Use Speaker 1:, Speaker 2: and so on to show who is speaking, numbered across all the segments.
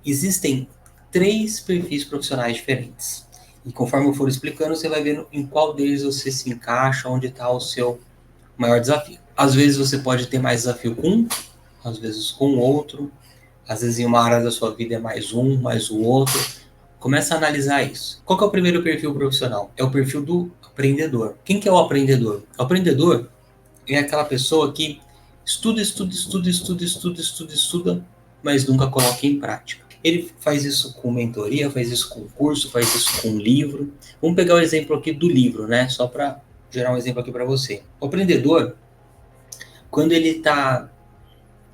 Speaker 1: Existem 3 perfis profissionais diferentes. E conforme eu for explicando, você vai vendo em qual deles você se encaixa, onde está o seu maior desafio. Às vezes você pode ter mais desafio com um, às vezes com o outro, às vezes em uma área da sua vida é mais um, mais o outro. Começa a analisar isso. Qual que é o primeiro perfil profissional? É o perfil do aprendedor. Quem que é o aprendedor? O aprendedor é aquela pessoa que estuda, mas nunca coloca em prática. Ele faz isso com mentoria, faz isso com curso, faz isso com livro. Vamos pegar o exemplo aqui do livro, né? Só para gerar um exemplo aqui para você. O aprendedor, quando ele está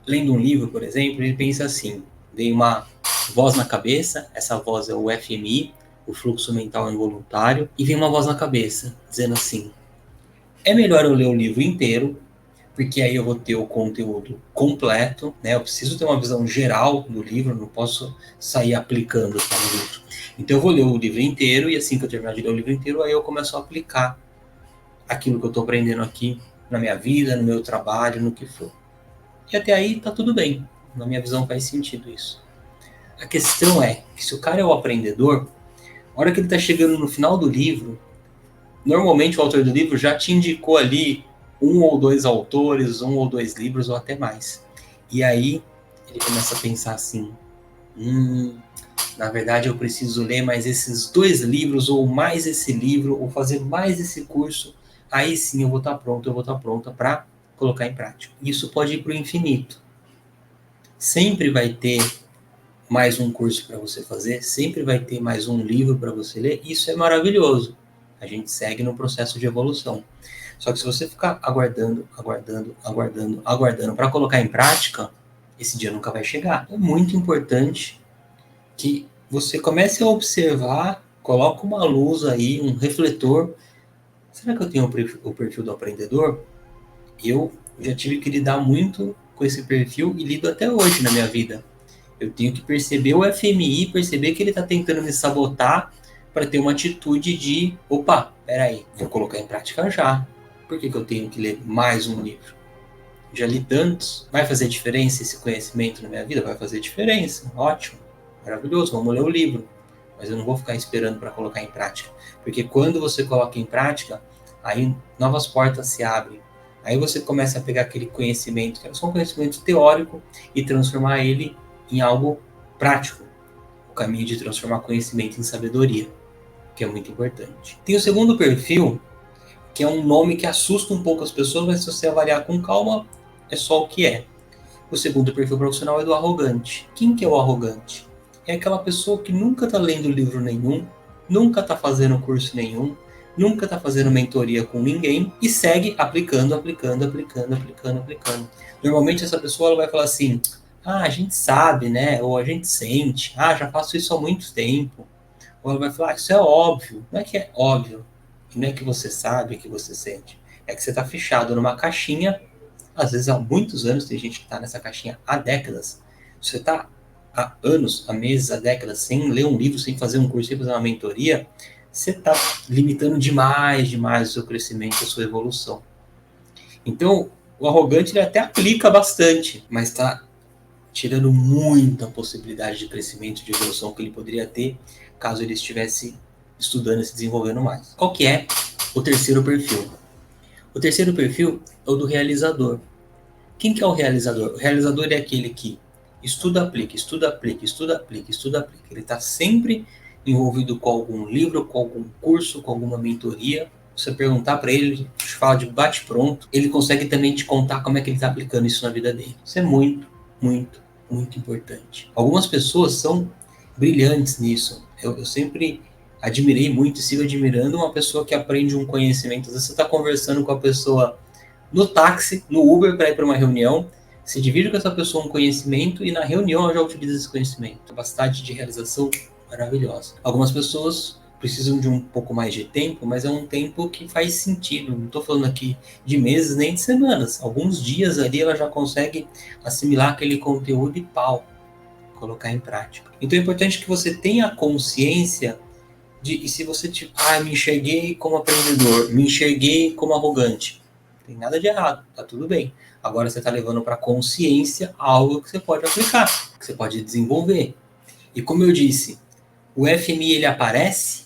Speaker 1: lendo um livro, por exemplo, ele pensa assim, vem uma voz na cabeça, essa voz é o FMI, o fluxo mental involuntário, e vem uma voz na cabeça, dizendo assim, é melhor eu ler o livro inteiro, porque aí eu vou ter o conteúdo completo, né? Eu preciso ter uma visão geral do livro, não posso sair aplicando só no livro. Então eu vou ler o livro inteiro, e assim que eu terminar de ler o livro inteiro, aí eu começo a aplicar aquilo que eu estou aprendendo aqui na minha vida, no meu trabalho, no que for. E até aí tá tudo bem. Na minha visão faz sentido isso. A questão é que se o cara é o aprendedor, na hora que ele tá chegando no final do livro, normalmente o autor do livro já te indicou ali um ou dois autores, um ou dois livros ou até mais. E aí ele começa a pensar assim, na verdade eu preciso ler mais esses 2 livros ou mais esse livro ou fazer mais esse curso, aí sim eu vou estar pronta para colocar em prática. Isso pode ir para o infinito. Sempre vai ter mais um curso para você fazer, sempre vai ter mais um livro para você ler, isso é maravilhoso. A gente segue no processo de evolução. Só que se você ficar aguardando para colocar em prática, esse dia nunca vai chegar. É muito importante que você comece a observar, coloque uma luz aí, um refletor. Será que eu tenho o perfil do aprendedor? Eu já tive que lidar muito com esse perfil e lido até hoje na minha vida. Eu tenho que perceber o FMI, perceber que ele está tentando me sabotar para ter uma atitude de, opa, peraí, vou colocar em prática já. Por que eu tenho que ler mais um livro? Já li tantos. Vai fazer diferença esse conhecimento na minha vida? Vai fazer diferença. Ótimo. Maravilhoso. Vamos ler o livro. Mas eu não vou ficar esperando para colocar em prática. Porque quando você coloca em prática, aí novas portas se abrem. Aí você começa a pegar aquele conhecimento, que é só um conhecimento teórico, e transformar ele em algo prático. O caminho de transformar conhecimento em sabedoria, que é muito importante. Tem o segundo perfil, que é um nome que assusta um pouco as pessoas, mas se você avaliar com calma, é só o que é. O segundo perfil profissional é do arrogante. Quem que é o arrogante? É aquela pessoa que nunca está lendo livro nenhum, nunca está fazendo curso nenhum, nunca está fazendo mentoria com ninguém e segue aplicando. Normalmente essa pessoa ela vai falar assim, a gente sabe, né? Ou a gente sente, já faço isso há muito tempo. Ou ela vai falar, isso é óbvio. Não é que é óbvio, não é que você sabe, que você sente. É que você está fechado numa caixinha, às vezes há muitos anos, tem gente que está nessa caixinha há décadas. Você está há anos, há meses, há décadas, sem ler um livro, sem fazer um curso, sem fazer uma mentoria, você está limitando demais o seu crescimento, a sua evolução. Então, o arrogante ele até aplica bastante, mas está tirando muita possibilidade de crescimento, de evolução que ele poderia ter caso ele estivesse estudando e se desenvolvendo mais. Qual que é o terceiro perfil? O terceiro perfil é o do realizador. Quem que é o realizador? O realizador é aquele que estuda, aplica. Ele está sempre envolvido com algum livro, com algum curso, com alguma mentoria. Você perguntar para ele, ele te fala de bate-pronto. Ele consegue também te contar como é que ele está aplicando isso na vida dele. Isso é muito importante. Algumas pessoas são brilhantes nisso. Eu sempre admirei muito e sigo admirando uma pessoa que aprende um conhecimento. Às vezes você está conversando com a pessoa no táxi, no Uber para ir para uma reunião, se divide com essa pessoa um conhecimento e na reunião ela já utiliza esse conhecimento. Capacidade de realização maravilhosa. Algumas pessoas precisam de um pouco mais de tempo, mas é um tempo que faz sentido. Não estou falando aqui de meses nem de semanas. Alguns dias ali ela já consegue assimilar aquele conteúdo e colocar em prática. Então é importante que você tenha consciência e se você me enxerguei como aprendedor, me enxerguei como arrogante, não tem nada de errado, tá tudo bem. Agora você está levando para consciência algo que você pode aplicar, que você pode desenvolver. E como eu disse, o FMI ele aparece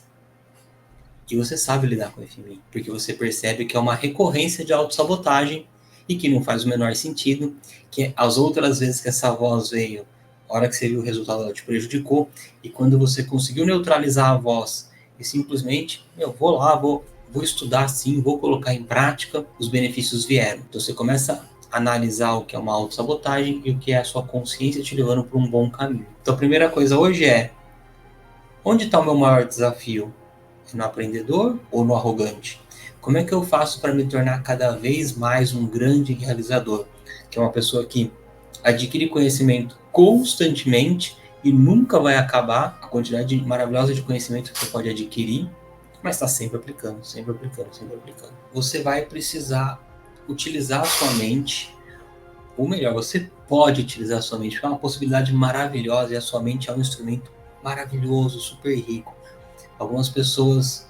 Speaker 1: e você sabe lidar com o FMI, porque você percebe que é uma recorrência de autossabotagem e que não faz o menor sentido, que as outras vezes que essa voz veio, a hora que você viu o resultado, ela te prejudicou, e quando você conseguiu neutralizar a voz e simplesmente, vou lá, vou estudar sim, vou colocar em prática, os benefícios vieram. Então você começa a analisar o que é uma autossabotagem e o que é a sua consciência te levando para um bom caminho. Então a primeira coisa hoje é, onde está o meu maior desafio? No aprendedor ou no arrogante? Como é que eu faço para me tornar cada vez mais um grande realizador? Que é uma pessoa que adquire conhecimento constantemente e nunca vai acabar a quantidade maravilhosa de conhecimento que você pode adquirir, mas está sempre aplicando, sempre aplicando, sempre aplicando. Você vai precisar utilizar a sua mente, ou melhor, você pode utilizar a sua mente, porque é uma possibilidade maravilhosa e a sua mente é um instrumento maravilhoso, super rico. Algumas pessoas,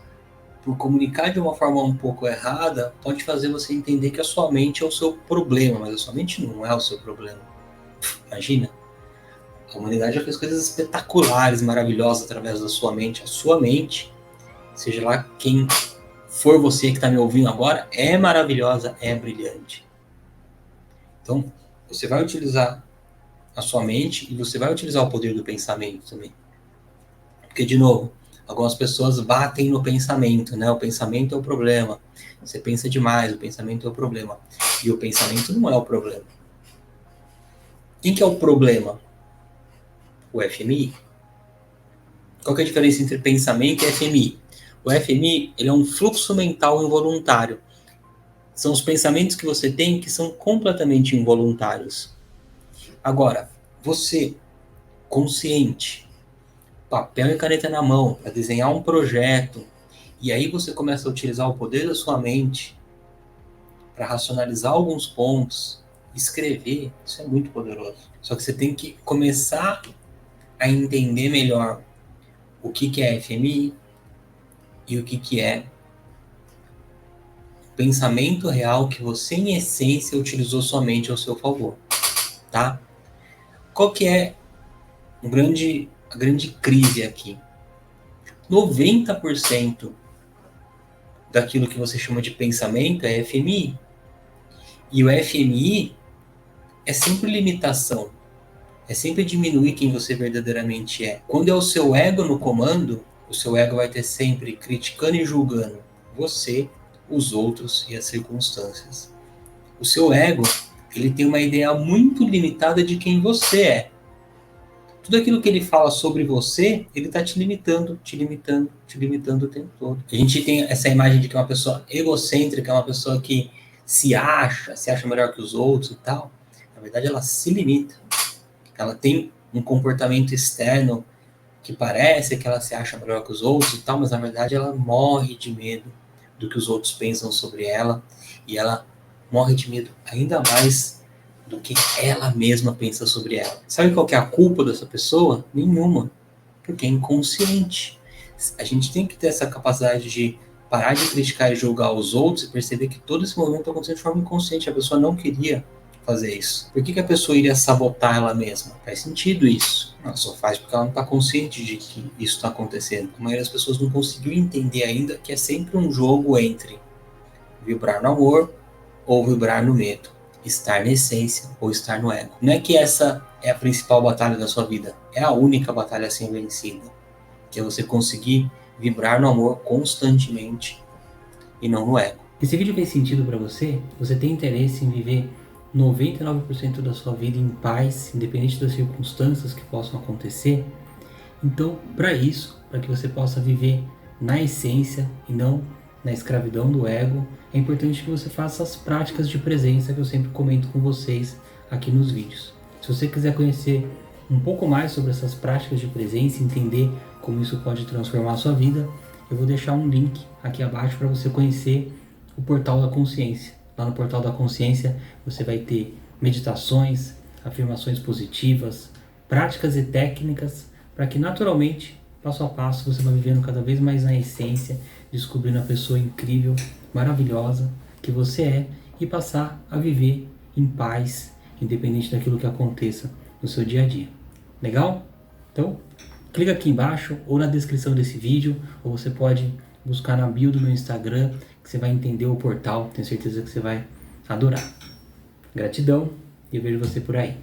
Speaker 1: por comunicar de uma forma um pouco errada, pode fazer você entender que a sua mente é o seu problema, mas a sua mente não é o seu problema. Imagina, a humanidade já fez coisas espetaculares, maravilhosas através da sua mente. A sua mente, seja lá quem for você que está me ouvindo agora, é maravilhosa, é brilhante. Então, você vai utilizar a sua mente e você vai utilizar o poder do pensamento também. Porque, de novo, algumas pessoas batem no pensamento, né? O pensamento é o problema. Você pensa demais, o pensamento é o problema. E o pensamento não é o problema. Quem que é o problema? O FMI. Qual que é a diferença entre pensamento e FMI? O FMI, ele é um fluxo mental involuntário. São os pensamentos que você tem que são completamente involuntários. Agora, você, consciente, papel e caneta na mão, para desenhar um projeto, e aí você começa a utilizar o poder da sua mente para racionalizar alguns pontos, escrever, isso é muito poderoso. Só que você tem que começar a entender melhor o que é FMI e o que é pensamento real que você, em essência, utilizou sua mente ao seu favor, tá? Qual que é a grande crise aqui? 90% daquilo que você chama de pensamento é FMI. E o FMI é sempre limitação. É sempre diminuir quem você verdadeiramente é. Quando é o seu ego no comando, o seu ego vai ter sempre criticando e julgando você, os outros e as circunstâncias. O seu ego, ele tem uma ideia muito limitada de quem você é. Tudo aquilo que ele fala sobre você, ele está te limitando, te limitando, te limitando o tempo todo. A gente tem essa imagem de que é uma pessoa egocêntrica, é uma pessoa que se acha melhor que os outros e tal. Na verdade, ela se limita. Ela tem um comportamento externo que parece que ela se acha melhor que os outros e tal, mas na verdade ela morre de medo do que os outros pensam sobre ela e ela morre de medo ainda mais do que ela mesma pensa sobre ela. Sabe qual que é a culpa dessa pessoa? Nenhuma, porque é inconsciente. A gente tem que ter essa capacidade de parar de criticar e julgar os outros e perceber que todo esse movimento está acontecendo de forma inconsciente. A pessoa não queria fazer isso. Por que a pessoa iria sabotar ela mesma? Faz sentido isso. Ela só faz porque ela não está consciente de que isso está acontecendo. A maioria das pessoas não conseguiu entender ainda que é sempre um jogo entre vibrar no amor ou vibrar no medo. Estar na essência ou estar no ego. Não é que essa é a principal batalha da sua vida. É a única batalha a ser vencida. Que é você conseguir vibrar no amor constantemente e não no ego. Esse vídeo fez sentido para você? Você tem interesse em viver 99% da sua vida em paz, independente das circunstâncias que possam acontecer? Então, para isso, para que você possa viver na essência e não na escravidão do ego, é importante que você faça as práticas de presença que eu sempre comento com vocês aqui nos vídeos. Se você quiser conhecer um pouco mais sobre essas práticas de presença, entender como isso pode transformar a sua vida, eu vou deixar um link aqui abaixo para você conhecer o Portal da Consciência. Lá no Portal da Consciência você vai ter meditações, afirmações positivas, práticas e técnicas para que naturalmente, passo a passo, você vá vivendo cada vez mais na essência, descobrindo a pessoa incrível, maravilhosa que você é e passar a viver em paz, independente daquilo que aconteça no seu dia a dia. Legal? Então, clica aqui embaixo ou na descrição desse vídeo, ou você pode buscar na bio do meu Instagram, que você vai entender o portal, tenho certeza que você vai adorar. Gratidão e eu vejo você por aí.